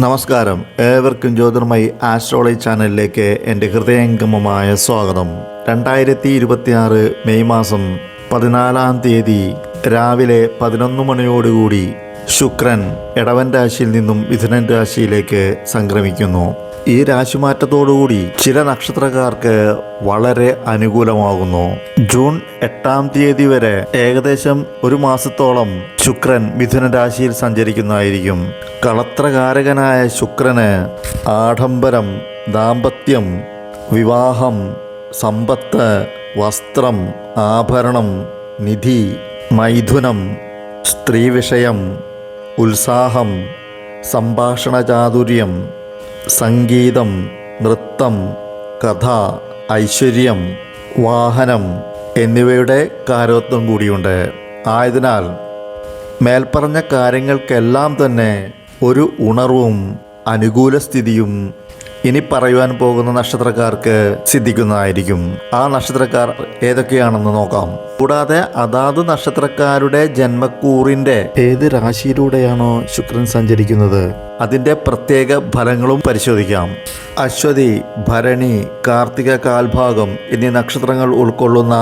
നമസ്കാരം, ഏവർക്കും ജ്യോതിർമയി ആസ്ട്രോളജി ചാനലിലേക്ക് എൻ്റെ ഹൃദയംഗമമായ സ്വാഗതം. 2026 മെയ് മാസം 14 തീയതി രാവിലെ 11 മണിയോടുകൂടി ശുക്രൻ ഇടവൻ രാശിയിൽ നിന്നും മിഥുനൻ രാശിയിലേക്ക് സംക്രമിക്കുന്നു. ഈ രാശിമാറ്റത്തോടുകൂടി ചില നക്ഷത്രക്കാർക്ക് വളരെ അനുകൂലമാകുന്നു. ജൂൺ 8 തീയതി വരെ ഏകദേശം ഒരു മാസത്തോളം ശുക്രൻ മിഥുന രാശിയിൽ സഞ്ചരിക്കുന്നതായിരിക്കും. കളത്രകാരകനായ ശുക്രന് ആഡംബരം, ദാമ്പത്യം, വിവാഹം, സമ്പത്ത്, വസ്ത്രം, ആഭരണം, നിധി, മൈഥുനം, സ്ത്രീവിഷയം, ഉത്സാഹം, സംഭാഷണ ചാതുര്യം, സംഗീതം, നൃത്തം, കഥ, ഐശ്വര്യം, വാഹനം എന്നിവയുടെ കാരകത്വം കൂടിയുണ്ട്. ആയതിനാൽ മേൽപ്പറഞ്ഞ കാര്യങ്ങൾക്കെല്ലാം തന്നെ ഒരു ഉണർവും അനുകൂല സ്ഥിതിയും ഇനി പറയുവാൻ പോകുന്ന നക്ഷത്രക്കാർക്ക് സിദ്ധിക്കുന്നതായിരിക്കും. ആ നക്ഷത്രക്കാർ ഏതൊക്കെയാണെന്ന് നോക്കാം. കൂടാതെ അതാത് നക്ഷത്രക്കാരുടെ ജന്മക്കൂറിൻ്റെ ഏത് രാശിയിലൂടെയാണോ ശുക്രൻ സഞ്ചരിക്കുന്നത് അതിൻ്റെ പ്രത്യേക ഫലങ്ങളും പരിശോധിക്കാം. അശ്വതി, ഭരണി, കാർത്തിക കാൽഭാഗം എന്നീ നക്ഷത്രങ്ങൾ ഉൾക്കൊള്ളുന്ന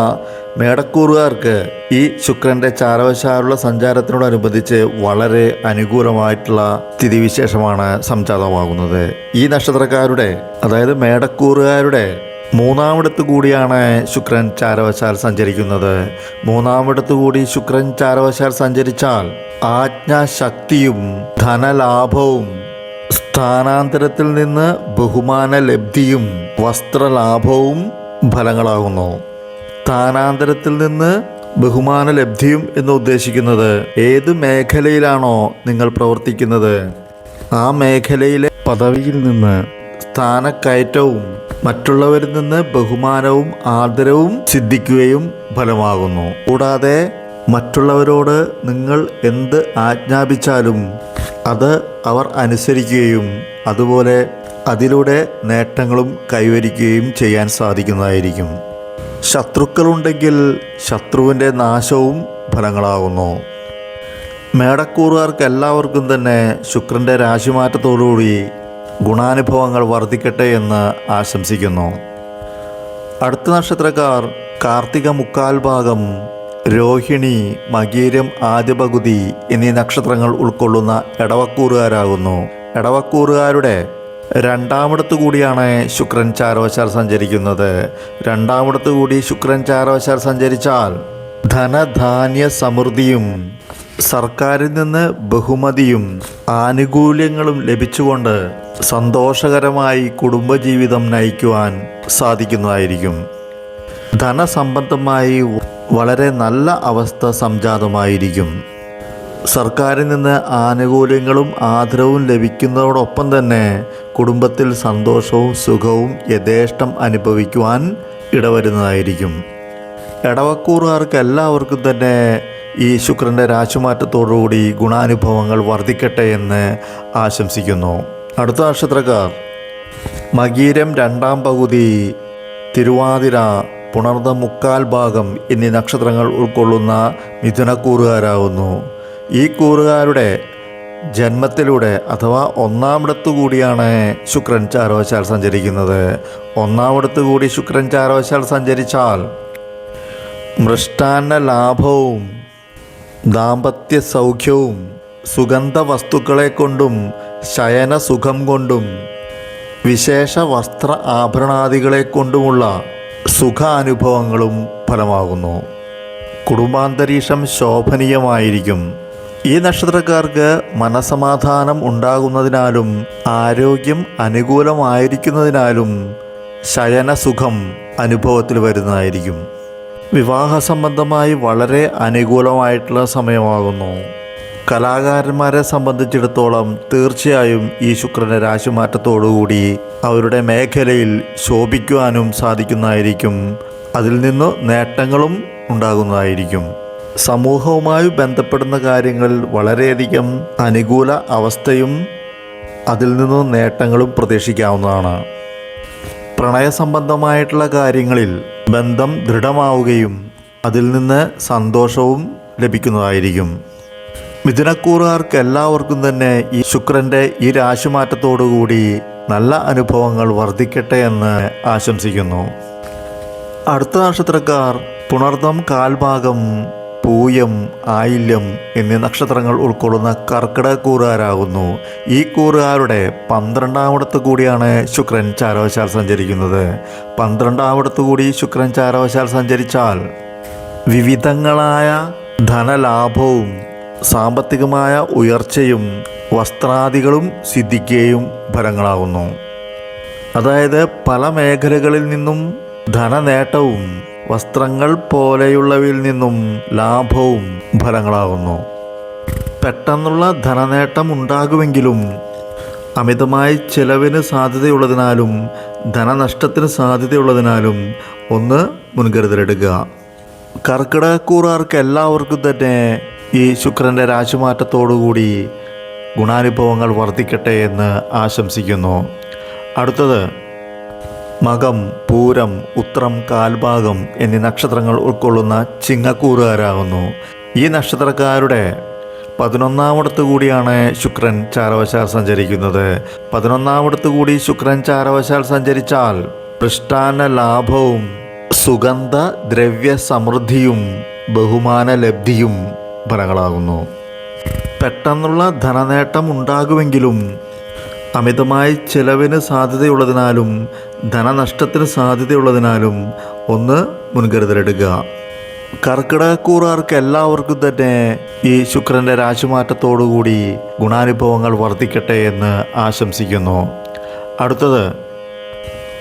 മേടക്കൂറുകാർക്ക് ഈ ശുക്രൻ്റെ ചാരവശാലുള്ള സഞ്ചാരത്തിനോടനുബന്ധിച്ച് വളരെ അനുകൂലമായിട്ടുള്ള സ്ഥിതിവിശേഷമാണ് സംജാതമാകുന്നത്. ഈ നക്ഷത്രക്കാരുടെ, അതായത് മേടക്കൂറുകാരുടെ മൂന്നാമിടത്ത് കൂടിയാണ് ശുക്രൻ ചാരവശാൽ സഞ്ചരിക്കുന്നത്. മൂന്നാമിടത്ത് കൂടി ശുക്രൻ ചാരവശാൽ സഞ്ചരിച്ചാൽ ആജ്ഞാശക്തിയും ധനലാഭവും, സ്ഥാനാന്തരത്തിൽ നിന്ന് ബഹുമാന ലബ്ധിയും, വസ്ത്രലാഭവും ഫലങ്ങളാകുന്നു. സ്ഥാനാന്തരത്തിൽ നിന്ന് ബഹുമാന ലബ്ധിയും എന്ന് ഉദ്ദേശിക്കുന്നത് ഏത് മേഖലയിലാണോ നിങ്ങൾ പ്രവർത്തിക്കുന്നത് ആ മേഖലയിലെ പദവിയിൽ നിന്ന് സ്ഥാനക്കയറ്റവും മറ്റുള്ളവരിൽ നിന്ന് ബഹുമാനവും ആദരവും സിദ്ധിക്കുകയും ഫലമാകുന്നു. കൂടാതെ മറ്റുള്ളവരോട് നിങ്ങൾ എന്ത് ആജ്ഞാപിച്ചാലും അത് അവർ അനുസരിക്കുകയും അതുപോലെ അതിലൂടെ നേട്ടങ്ങളും കൈവരിക്കുകയും ചെയ്യാൻ സാധിക്കുന്നതായിരിക്കും. ശത്രുക്കളുണ്ടെങ്കിൽ ശത്രുവിൻ്റെ നാശവും ഫലങ്ങളാകുന്നു. മേടക്കൂറുകാർക്ക് എല്ലാവർക്കും തന്നെ ശുക്രൻ്റെ രാശിമാറ്റത്തോടുകൂടി ഗുണാനുഭവങ്ങൾ വർദ്ധിക്കട്ടെ എന്ന് ആശംസിക്കുന്നു. അടുത്ത നക്ഷത്രക്കാർ കാർത്തിക മുക്കാൽ ഭാഗം, രോഹിണി, മകീരം ആദ്യ പകുതി എന്നീ നക്ഷത്രങ്ങൾ ഉൾക്കൊള്ളുന്ന എടവക്കൂറുകാരാകുന്നു. എടവക്കൂറുകാരുടെ രണ്ടാമിടത്തു കൂടിയാണ് ശുക്രൻ ചാരവശാൽ സഞ്ചരിക്കുന്നത്. രണ്ടാമിടത്തു കൂടി ശുക്രൻ ചാരവശാൽ സഞ്ചരിച്ചാൽ ധനധാന്യ സമൃദ്ധിയും സർക്കാരിൽ നിന്ന് ബഹുമതിയും ആനുകൂല്യങ്ങളും ലഭിച്ചുകൊണ്ട് സന്തോഷകരമായി കുടുംബജീവിതം നയിക്കുവാൻ സാധിക്കുന്നതായിരിക്കും. ധനസംബന്ധമായി വളരെ നല്ല അവസ്ഥ സംജാതമായിരിക്കും. സർക്കാരിൽ നിന്ന് ആനുകൂല്യങ്ങളും ആദരവും ലഭിക്കുന്നതോടൊപ്പം തന്നെ കുടുംബത്തിൽ സന്തോഷവും സുഖവും യഥേഷ്ടം അനുഭവിക്കുവാൻ ഇടവരുന്നതായിരിക്കും. എടവക്കൂറുകാർക്ക് എല്ലാവർക്കും തന്നെ ഈ ശുക്രൻ്റെ രാശിമാറ്റത്തോടുകൂടി ഗുണാനുഭവങ്ങൾ വർദ്ധിക്കട്ടെ എന്ന് ആശംസിക്കുന്നു. അടുത്ത നക്ഷത്രക്കാർ മകീരം രണ്ടാം പകുതി, തിരുവാതിര, പുണർദം മുക്കാൽ ഭാഗം എന്നീ നക്ഷത്രങ്ങൾ ഉൾക്കൊള്ളുന്ന മിഥുനക്കൂറുകാരാകുന്നു. ഈ കൂറുകാരുടെ ജന്മത്തിലൂടെ അഥവാ ഒന്നാമിടത്തു കൂടിയാണ് ശുക്രൻ ചാരവശാൽ സഞ്ചരിക്കുന്നത്. ഒന്നാമിടത്തു കൂടി ശുക്രൻ ചാരവശാൽ സഞ്ചരിച്ചാൽ മൃഷ്ടാന്ന ലാഭവും ദാമ്പത്യ സൗഖ്യവും സുഗന്ധ വസ്തുക്കളെ കൊണ്ടും ശയന സുഖം കൊണ്ടും വിശേഷ വസ്ത്ര ആഭരണാദികളെ കൊണ്ടുമുള്ള സുഖാനുഭവങ്ങളും ഫലമാകുന്നു. കുടുംബാന്തരീക്ഷം ശോഭനീയമായിരിക്കും. ഈ നക്ഷത്രക്കാർക്ക് മനസമാധാനം ഉണ്ടാകുന്നതിനാലും ആരോഗ്യം അനുകൂലമായിരിക്കുന്നതിനാലും ശയനസുഖം അനുഭവത്തിൽ വരുന്നതായിരിക്കും. വിവാഹ സംബന്ധമായി വളരെ അനുകൂലമായിട്ടുള്ള സമയമാകുന്നു. കലാകാരന്മാരെ സംബന്ധിച്ചിടത്തോളം തീർച്ചയായും ഈ ശുക്രൻ്റെ രാശിമാറ്റത്തോടുകൂടി അവരുടെ മേഖലയിൽ ശോഭിക്കുവാനും സാധിക്കുന്നതായിരിക്കും. അതിൽ നിന്ന് നേട്ടങ്ങളും ഉണ്ടാകുന്നതായിരിക്കും. സമൂഹവുമായി ബന്ധപ്പെടുന്ന കാര്യങ്ങളിൽ വളരെയധികം അനുകൂല അവസ്ഥയും അതിൽ നിന്ന് നേട്ടങ്ങളും പ്രതീക്ഷിക്കാവുന്നതാണ്. പ്രണയസംബന്ധമായിട്ടുള്ള കാര്യങ്ങളിൽ ബന്ധം ദൃഢമാവുകയും അതിൽ നിന്ന് സന്തോഷവും ലഭിക്കുന്നതായിരിക്കും. മിഥുനക്കൂറുകാർക്ക് എല്ലാവർക്കും തന്നെ ഈ ശുക്രൻ്റെ ഈ രാശിമാറ്റത്തോടുകൂടി നല്ല അനുഭവങ്ങൾ വർദ്ധിക്കട്ടെ എന്ന് ആശംസിക്കുന്നു. അടുത്ത നക്ഷത്രക്കാർ പുണർദം, കാൽഭാഗം, പൂയം, ആയില്യം എന്നീ നക്ഷത്രങ്ങൾ ഉൾക്കൊള്ളുന്ന കർക്കിടകക്കൂറുകാരാകുന്നു. ഈ കൂറുകാരുടെ 12ാമിടത്ത് കൂടിയാണ് ശുക്രൻ ചാരവശാൽ സഞ്ചരിക്കുന്നത്. 12ാമിടത്ത് കൂടി ശുക്രൻ ചാരവശാൽ സഞ്ചരിച്ചാൽ വിവിധങ്ങളായ ധനലാഭവും സാമ്പത്തികമായ ഉയർച്ചയും വസ്ത്രാദികളും സിദ്ധിക്കുകയും ഫലങ്ങളാകുന്നു. അതായത് പല മേഖലകളിൽ നിന്നും ധനനേട്ടവും വസ്ത്രങ്ങൾ പോലെയുള്ളവയിൽ നിന്നും ലാഭവും ഫലങ്ങളാകുന്നു. പെട്ടെന്നുള്ള ധനനേട്ടം ഉണ്ടാകുമെങ്കിലും അമിതമായി ചെലവിന് സാധ്യതയുള്ളതിനാലും ധനനഷ്ടത്തിന് സാധ്യതയുള്ളതിനാലും ഒന്ന് മുൻകരുതലെടുക്കുക. കർക്കിടകക്കൂറുകാർക്ക് എല്ലാവർക്കും തന്നെ ഈ ശുക്രൻ്റെ രാശിമാറ്റത്തോടുകൂടി ഗുണാനുഭവങ്ങൾ വർദ്ധിക്കട്ടെ എന്ന് ആശംസിക്കുന്നു. അടുത്തത് മകം, പൂരം, ഉത്രം, കാൽഭാഗം എന്നീ നക്ഷത്രങ്ങൾ ഉൾക്കൊള്ളുന്ന ചിങ്ങക്കൂറുകാരാകുന്നു. ഈ നക്ഷത്രക്കാരുടെ 11ാമിടത്ത് കൂടിയാണ് ശുക്രൻ ചാരവശാൽ സഞ്ചരിക്കുന്നത്. 11ാമിടത്ത് കൂടി ശുക്രൻ ചാരവശാൽ സഞ്ചരിച്ചാൽ മൃഷ്ടാന്ന ലാഭവും സുഗന്ധ ദ്രവ്യ സമൃദ്ധിയും ബഹുമാന ലബ്ധിയും ഫലങ്ങളാകുന്നു. പെട്ടെന്നുള്ള ധനനേട്ടം ഉണ്ടാകുമെങ്കിലും അമിതമായി ചെലവിന് സാധ്യതയുള്ളതിനാലും ധനനഷ്ടത്തിന് സാധ്യതയുള്ളതിനാലും ഒന്ന് മുൻകരുതലെടുക്കുക. കർക്കിടകക്കൂറുകാർക്ക് എല്ലാവർക്കും തന്നെ ഈ ശുക്രൻ്റെ രാശിമാറ്റത്തോടുകൂടി ഗുണാനുഭവങ്ങൾ വർദ്ധിക്കട്ടെ എന്ന് ആശംസിക്കുന്നു. അടുത്തത്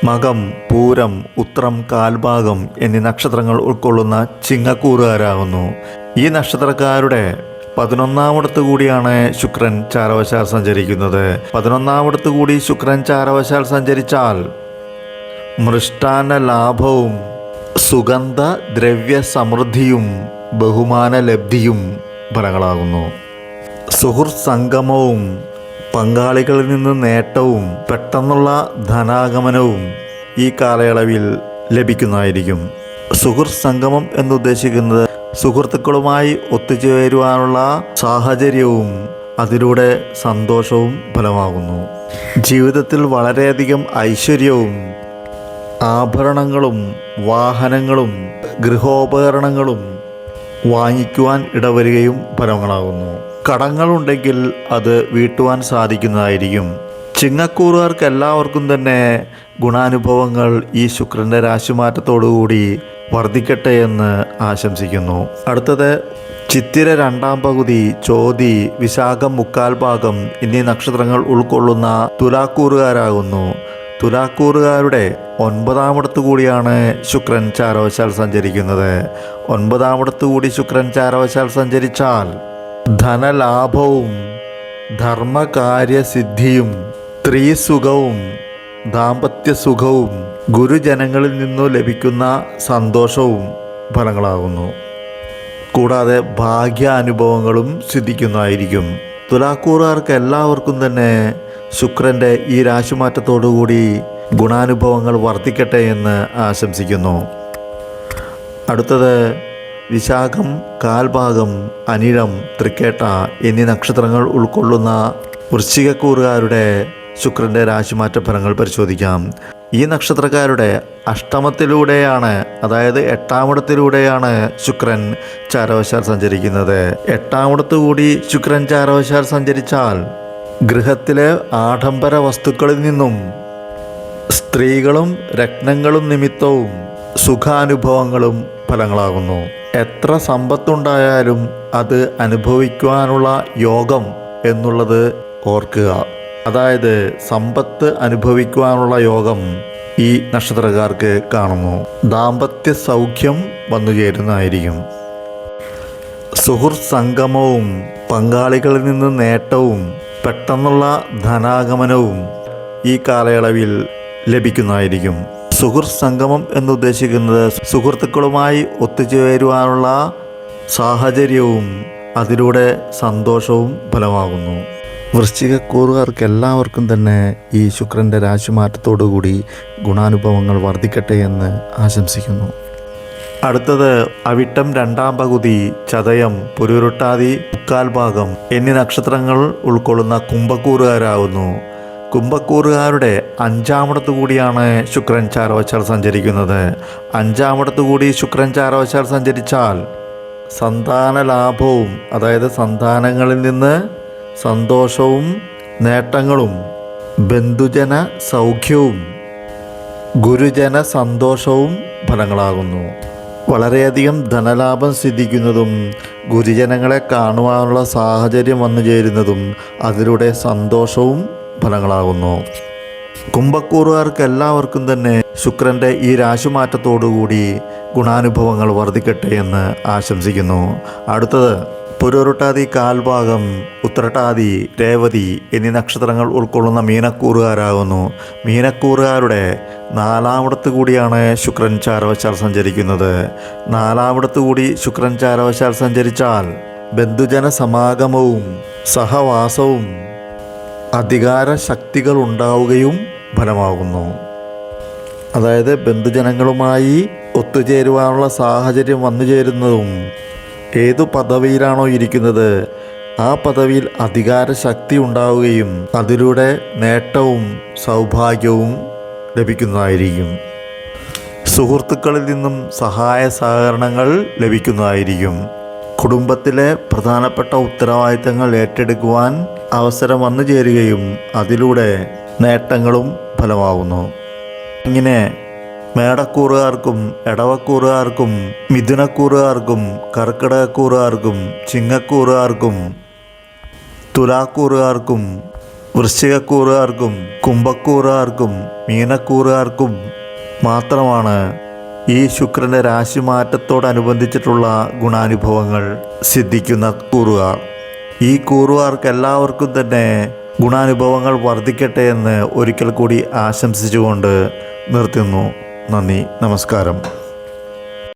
മകം, പൂരം, ഉത്രം, കാൽഭാഗം എന്നീ നക്ഷത്രങ്ങൾ ഉൾക്കൊള്ളുന്ന ചിങ്ങക്കൂറുകാരാകുന്നു. ഈ നക്ഷത്രക്കാരുടെ 11ാമിടത്ത് കൂടിയാണ് ശുക്രൻ ചാരവശാൽ സഞ്ചരിക്കുന്നത്. 11ാമിടത്ത് കൂടി ശുക്രൻ ചാരവശാൽ സഞ്ചരിച്ചാൽ മൃഷ്ടാന്ന ലാഭവും സുഗന്ധ ദ്രവ്യ സമൃദ്ധിയും ബഹുമാന ലബ്ധിയും ഫലങ്ങളാകുന്നു. സുഹൃത്ത് സംഗമവും പങ്കാളികളിൽ നിന്ന് നേട്ടവും പെട്ടെന്നുള്ള ധനാഗമനവും ഈ കാലയളവിൽ ലഭിക്കുന്നതായിരിക്കും. സുഹൃത്ത് സംഗമം എന്നുദ്ദേശിക്കുന്നത് സുഹൃത്തുക്കളുമായി ഒത്തുചേരുവാനുള്ള സാഹചര്യവും അതിലൂടെ സന്തോഷവും ഫലമാകുന്നു. ജീവിതത്തിൽ വളരെയധികം ഐശ്വര്യവും ആഭരണങ്ങളും വാഹനങ്ങളും ഗൃഹോപകരണങ്ങളും വാങ്ങിക്കുവാൻ ഇടവരികയും ഫലങ്ങളാകുന്നു. കടങ്ങളുണ്ടെങ്കിൽ അത് വീട്ടുവാൻ സാധിക്കുന്നതായിരിക്കും. ചിങ്ങക്കൂറുകാർക്ക് എല്ലാവർക്കും തന്നെ ഗുണാനുഭവങ്ങൾ ഈ ശുക്രൻ്റെ രാശിമാറ്റത്തോടുകൂടി വർദ്ധിക്കട്ടെ എന്ന് ആശംസിക്കുന്നു. അടുത്തത് ചിത്തിര 2ാം പകുതി, ചോതി, വിശാഖം 3/4 ഭാഗം എന്നീ നക്ഷത്രങ്ങൾ ഉൾക്കൊള്ളുന്ന തുലാക്കൂറുകാരാകുന്നു. തുലാക്കൂറുകാരുടെ 9ാമിടത്ത് കൂടിയാണ് ശുക്രൻ ചാരവശാൽ സഞ്ചരിക്കുന്നത്. 9ാമിടത്ത് കൂടി ശുക്രൻ ചാരവശാൽ സഞ്ചരിച്ചാൽ ധനലാഭവും ധർമ്മകാര്യസിദ്ധിയും സ്ത്രീസുഖവും ദാമ്പത്യസുഖവും ഗുരുജനങ്ങളിൽ നിന്നു ലഭിക്കുന്ന സന്തോഷവും ഫലങ്ങളാകുന്നു. കൂടാതെ ഭാഗ്യാനുഭവങ്ങളും സിദ്ധിക്കുന്നതായിരിക്കും. തുലാക്കൂറുകാർക്ക് എല്ലാവർക്കും തന്നെ ശുക്രൻ്റെ ഈ രാശിമാറ്റത്തോടുകൂടി ഗുണാനുഭവങ്ങൾ വർദ്ധിക്കട്ടെ എന്ന് ആശംസിക്കുന്നു. അടുത്തത് വിശാഖം, കാൽഭാഗം, അനിഴം, തൃക്കേട്ട എന്നീ നക്ഷത്രങ്ങൾ ഉൾക്കൊള്ളുന്ന വൃശ്ചികക്കൂറുകാരുടെ ശുക്രൻ്റെ രാശിമാറ്റ ഫലങ്ങൾ പരിശോധിക്കാം. ഈ നക്ഷത്രക്കാരുടെ അഷ്ടമത്തിലൂടെയാണ്, അതായത് 8ാമിടത്തിലൂടെയാണ് ശുക്രൻ ചാരവശാൽ സഞ്ചരിക്കുന്നത്. 8ാമിടത്ത് കൂടി ശുക്രൻ ചാരവശാൽ സഞ്ചരിച്ചാൽ ഗൃഹത്തിലെ ആഡംബര വസ്തുക്കളിൽ നിന്നും സ്ത്രീകളും രത്നങ്ങളും നിമിത്തവും സുഖാനുഭവങ്ങളും ഫലങ്ങളാകുന്നു. എത്ര സമ്പത്തുണ്ടായാലും അത് അനുഭവിക്കുവാനുള്ള യോഗം എന്നുള്ളത് ഓർക്കുക. അതായത് സമ്പത്ത് അനുഭവിക്കുവാനുള്ള യോഗം ഈ നക്ഷത്രക്കാർക്ക് കാണുന്നു. ദാമ്പത്യ സൗഖ്യം വന്നുചേരുന്നതായിരിക്കും. സുഹൃത്ത് സംഗമവും പങ്കാളികളിൽ നിന്ന് നേട്ടവും പെട്ടെന്നുള്ള ധനാഗമനവും ഈ കാലയളവിൽ ലഭിക്കുന്നതായിരിക്കും. സുഹൃത്ത് സംഗമം എന്നുദ്ദേശിക്കുന്നത് സുഹൃത്തുക്കളുമായി ഒത്തുചേരുവാനുള്ള സാഹചര്യവും അതിലൂടെ സന്തോഷവും ഫലമാകുന്നു. വൃശ്ചികക്കൂറുകാർക്ക് എല്ലാവർക്കും തന്നെ ഈ ശുക്രൻ്റെ രാശിമാറ്റത്തോടുകൂടി ഗുണാനുഭവങ്ങൾ വർദ്ധിക്കട്ടെ എന്ന് ആശംസിക്കുന്നു. അടുത്തത് അവിട്ടം രണ്ടാം പകുതി, ചതയം, പുരുരുട്ടാതി മുക്കാൽ ഭാഗം എന്നീ നക്ഷത്രങ്ങൾ ഉൾക്കൊള്ളുന്ന കുംഭക്കൂറുകാരാകുന്നു. കുംഭക്കൂറുകാരുടെ അഞ്ചാമിടത്തു കൂടിയാണ് ശുക്രൻ ചാരവശാൽ സഞ്ചരിക്കുന്നത്. അഞ്ചാമിടത്തു കൂടി ശുക്രൻ ചാരവശാൽ സഞ്ചരിച്ചാൽ സന്താന ലാഭവും, അതായത് സന്താനങ്ങളിൽ നിന്ന് സന്തോഷവും നേട്ടങ്ങളും, ബന്ധുജന സൗഖ്യവും ഗുരുജന സന്തോഷവും ഫലങ്ങളാകുന്നു. വളരെയധികം ധനലാഭം സിദ്ധിക്കുന്നതും ഗുരുജനങ്ങളെ കാണുവാനുള്ള സാഹചര്യം വന്നു ചേരുന്നതും അതിലൂടെ സന്തോഷവും ഫലങ്ങളാകുന്നു. കുംഭക്കൂറുകാർക്ക് എല്ലാവർക്കും തന്നെ ശുക്രൻ്റെ ഈ രാശിമാറ്റത്തോടുകൂടി ഗുണാനുഭവങ്ങൾ വർദ്ധിക്കട്ടെ എന്ന് ആശംസിക്കുന്നു. അടുത്തത് പുരുരുട്ടാതി കാൽഭാഗം, ഉത്രട്ടാതി, രേവതി എന്നീ നക്ഷത്രങ്ങൾ ഉൾക്കൊള്ളുന്ന മീനക്കൂറുകാരാകുന്നു. മീനക്കൂറുകാരുടെ നാലാമിടത്ത് കൂടിയാണ് ശുക്രൻ ചാരവശാൽ സഞ്ചരിക്കുന്നത്. നാലാമിടത്ത് കൂടി ശുക്രൻ ചാരവശാൽ സഞ്ചരിച്ചാൽ ബന്ധുജന സമാഗമവും സഹവാസവും അധികാര ശക്തികൾ ഉണ്ടാവുകയും ഫലമാകുന്നു. അതായത് ബന്ധുജനങ്ങളുമായി ഒത്തുചേരുവാനുള്ള സാഹചര്യം വന്നു ചേരുന്നതും, ഏതു പദവിയിലാണോ ഇരിക്കുന്നത് ആ പദവിയിൽ അധികാര ശക്തി ഉണ്ടാവുകയും അതിലൂടെ നേട്ടവും സൗഭാഗ്യവും ലഭിക്കുന്നതായിരിക്കും. സുഹൃത്തുക്കളിൽ നിന്നും സഹായ സഹകരണങ്ങൾ ലഭിക്കുന്നതായിരിക്കും. കുടുംബത്തിലെ പ്രധാനപ്പെട്ട ഉത്തരവാദിത്തങ്ങൾ ഏറ്റെടുക്കുവാൻ അവസരം വന്നു ചേരുകയും അതിലൂടെ നേട്ടങ്ങളും ഫലമാകുന്നു. ഇങ്ങനെ മേടക്കൂറുകാർക്കും എടവക്കൂറുകാർക്കും മിഥുനക്കൂറുകാർക്കും കർക്കിടകക്കൂറുകാർക്കും ചിങ്ങക്കൂറുകാർക്കും തുലാക്കൂറുകാർക്കും വൃശ്ചികക്കൂറുകാർക്കും കുംഭക്കൂറുകാർക്കും മീനക്കൂറുകാർക്കും മാത്രമാണ് ഈ ശുക്രൻ്റെ രാശിമാറ്റത്തോടനുബന്ധിച്ചിട്ടുള്ള ഗുണാനുഭവങ്ങൾ സിദ്ധിക്കുന്ന കൂറുകാർ. ഈ കൂറുകാർക്ക് എല്ലാവർക്കും തന്നെ ഗുണാനുഭവങ്ങൾ വർദ്ധിക്കട്ടെ എന്ന് ഒരിക്കൽ കൂടി ആശംസിച്ചുകൊണ്ട് നിർത്തുന്നു. നന്ദി, നമസ്കാരം.